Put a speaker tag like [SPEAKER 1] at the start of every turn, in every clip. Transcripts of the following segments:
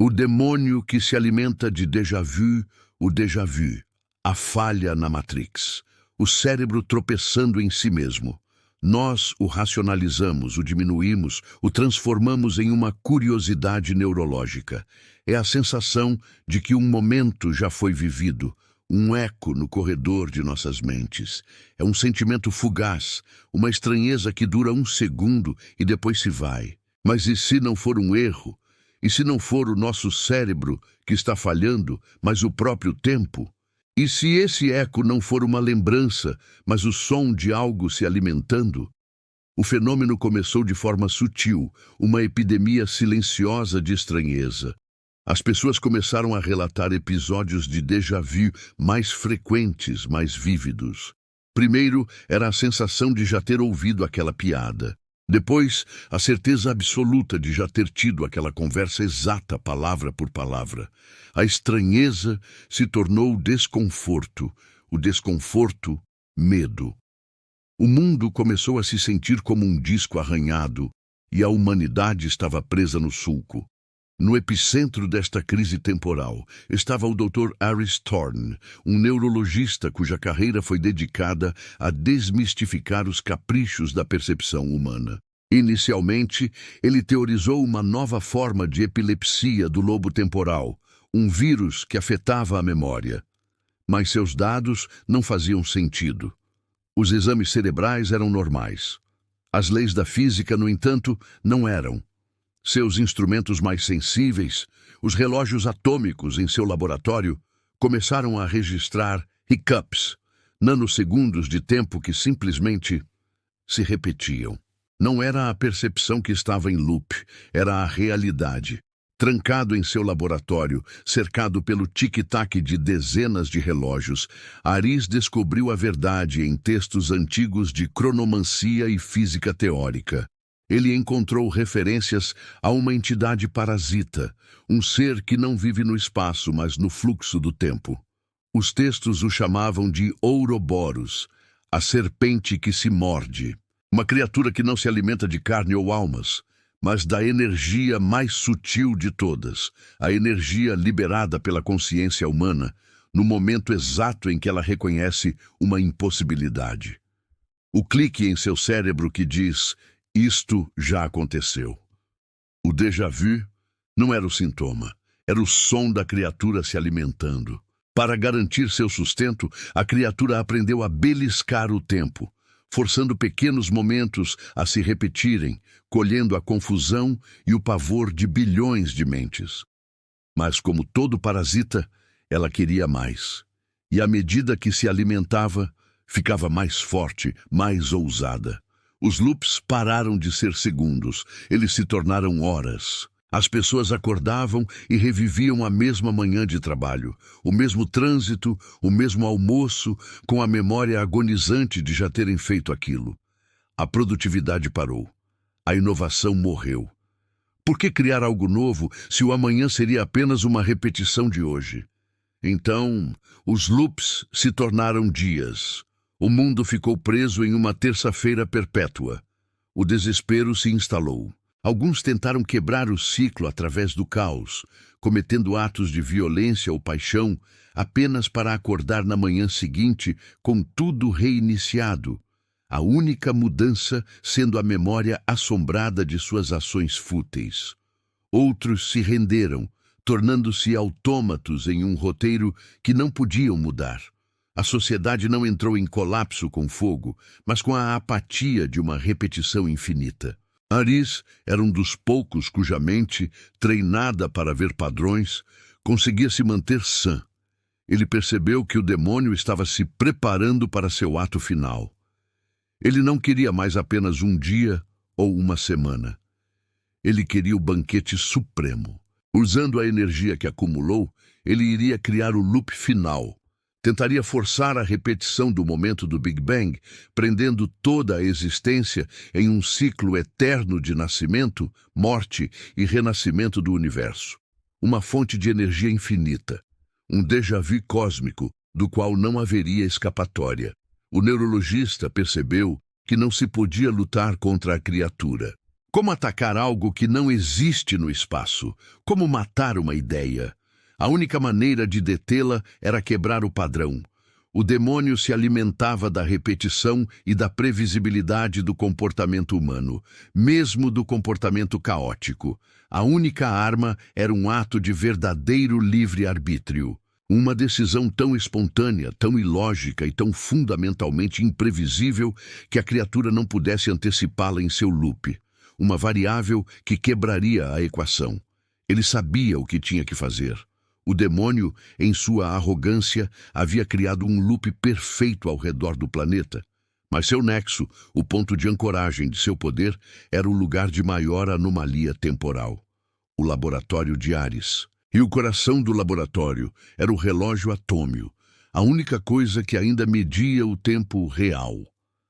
[SPEAKER 1] O demônio que se alimenta de déjà vu, o déjà vu, a falha na Matrix, o cérebro tropeçando em si mesmo. Nós o racionalizamos, o diminuímos, o transformamos em uma curiosidade neurológica. É a sensação de que um momento já foi vivido, um eco no corredor de nossas mentes. É um sentimento fugaz, uma estranheza que dura um segundo e depois se vai. Mas e se não for um erro? E se não for o nosso cérebro que está falhando, mas o próprio tempo? E se esse eco não for uma lembrança, mas o som de algo se alimentando? O fenômeno começou de forma sutil, uma epidemia silenciosa de estranheza. As pessoas começaram a relatar episódios de déjà vu mais frequentes, mais vívidos. Primeiro, era a sensação de já ter ouvido aquela piada. Depois, a certeza absoluta de já ter tido aquela conversa exata, palavra por palavra. A estranheza se tornou desconforto, o desconforto, medo. O mundo começou a se sentir como um disco arranhado e a humanidade estava presa no sulco. No epicentro desta crise temporal estava o Dr. Aris Thorne, um neurologista cuja carreira foi dedicada a desmistificar os caprichos da percepção humana. Inicialmente, ele teorizou uma nova forma de epilepsia do lobo temporal, um vírus que afetava a memória. Mas seus dados não faziam sentido. Os exames cerebrais eram normais. As leis da física, no entanto, não eram. Seus instrumentos mais sensíveis, os relógios atômicos em seu laboratório, começaram a registrar hiccups, nanosegundos de tempo que simplesmente se repetiam. Não era a percepção que estava em loop, era a realidade. Trancado em seu laboratório, cercado pelo tic-tac de dezenas de relógios, Aris descobriu a verdade em textos antigos de cronomancia e física teórica. Ele encontrou referências a uma entidade parasita, um ser que não vive no espaço, mas no fluxo do tempo. Os textos o chamavam de Ouroboros, a serpente que se morde. Uma criatura que não se alimenta de carne ou almas, mas da energia mais sutil de todas, a energia liberada pela consciência humana, no momento exato em que ela reconhece uma impossibilidade. O clique em seu cérebro que diz: isto já aconteceu. O déjà vu não era o sintoma, era o som da criatura se alimentando. Para garantir seu sustento, a criatura aprendeu a beliscar o tempo, forçando pequenos momentos a se repetirem, colhendo a confusão e o pavor de bilhões de mentes. Mas, como todo parasita, ela queria mais. E à medida que se alimentava, ficava mais forte, mais ousada. Os loops pararam de ser segundos, eles se tornaram horas. As pessoas acordavam e reviviam a mesma manhã de trabalho, o mesmo trânsito, o mesmo almoço, com a memória agonizante de já terem feito aquilo. A produtividade parou. A inovação morreu. Por que criar algo novo se o amanhã seria apenas uma repetição de hoje? Então, os loops se tornaram dias. O mundo ficou preso em uma terça-feira perpétua. O desespero se instalou. Alguns tentaram quebrar o ciclo através do caos, cometendo atos de violência ou paixão apenas para acordar na manhã seguinte com tudo reiniciado, a única mudança sendo a memória assombrada de suas ações fúteis. Outros se renderam, tornando-se autômatos em um roteiro que não podiam mudar. A sociedade não entrou em colapso com fogo, mas com a apatia de uma repetição infinita. Aris era um dos poucos cuja mente, treinada para ver padrões, conseguia se manter sã. Ele percebeu que o demônio estava se preparando para seu ato final. Ele não queria mais apenas um dia ou uma semana. Ele queria o banquete supremo. Usando a energia que acumulou, ele iria criar o loop final. Tentaria forçar a repetição do momento do Big Bang, prendendo toda a existência em um ciclo eterno de nascimento, morte e renascimento do universo. Uma fonte de energia infinita, um déjà vu cósmico do qual não haveria escapatória. O neurologista percebeu que não se podia lutar contra a criatura. Como atacar algo que não existe no espaço? Como matar uma ideia? A única maneira de detê-la era quebrar o padrão. O demônio se alimentava da repetição e da previsibilidade do comportamento humano, mesmo do comportamento caótico. A única arma era um ato de verdadeiro livre-arbítrio. Uma decisão tão espontânea, tão ilógica e tão fundamentalmente imprevisível que a criatura não pudesse antecipá-la em seu loop. Uma variável que quebraria a equação. Ele sabia o que tinha que fazer. O demônio, em sua arrogância, havia criado um loop perfeito ao redor do planeta. Mas seu nexo, o ponto de ancoragem de seu poder, era o lugar de maior anomalia temporal. O laboratório de Ares. E o coração do laboratório era o relógio atômio, a única coisa que ainda media o tempo real.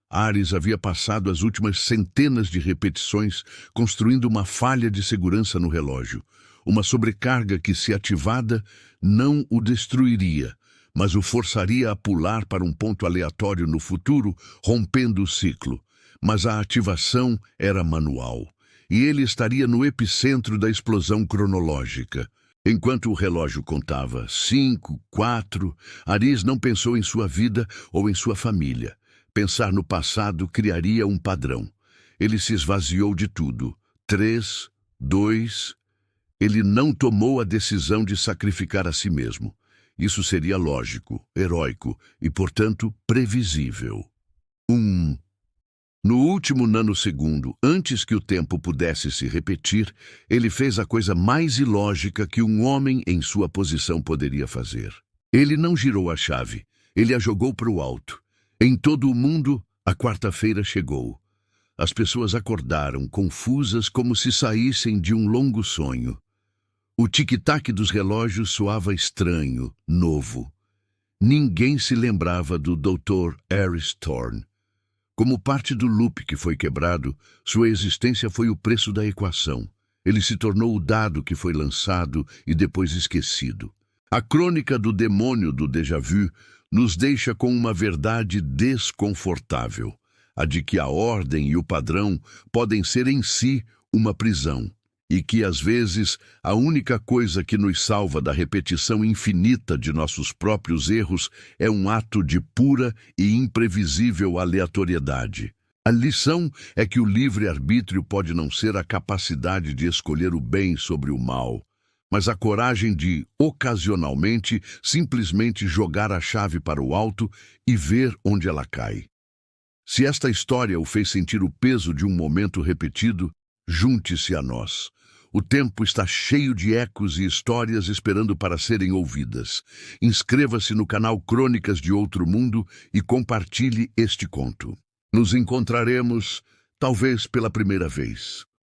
[SPEAKER 1] Ares havia passado as últimas centenas de repetições construindo uma falha de segurança no relógio. Uma sobrecarga que, se ativada, não o destruiria, mas o forçaria a pular para um ponto aleatório no futuro, rompendo o ciclo. Mas a ativação era manual, e ele estaria no epicentro da explosão cronológica. Enquanto o relógio contava 5, 4, Ares não pensou em sua vida ou em sua família. Pensar no passado criaria um padrão. Ele se esvaziou de tudo. 3, 2... Ele não tomou a decisão de sacrificar a si mesmo. Isso seria lógico, heróico e, portanto, previsível. No último nanosegundo, antes que o tempo pudesse se repetir, ele fez a coisa mais ilógica que um homem em sua posição poderia fazer. Ele não girou a chave, ele a jogou para o alto. Em todo o mundo, a quarta-feira chegou. As pessoas acordaram, confusas como se saíssem de um longo sonho. O tic-tac dos relógios soava estranho, novo. Ninguém se lembrava do Dr. Ares Thorne. Como parte do loop que foi quebrado, sua existência foi o preço da equação. Ele se tornou o dado que foi lançado e depois esquecido. A crônica do demônio do déjà-vu nos deixa com uma verdade desconfortável, a de que a ordem e o padrão podem ser em si uma prisão. E que, às vezes, a única coisa que nos salva da repetição infinita de nossos próprios erros é um ato de pura e imprevisível aleatoriedade. A lição é que o livre-arbítrio pode não ser a capacidade de escolher o bem sobre o mal, mas a coragem de, ocasionalmente, simplesmente jogar a chave para o alto e ver onde ela cai. Se esta história o fez sentir o peso de um momento repetido, junte-se a nós. O tempo está cheio de ecos e histórias esperando para serem ouvidas. Inscreva-se no canal Crônicas de Outro Mundo e compartilhe este conto. Nos encontraremos, talvez pela primeira vez.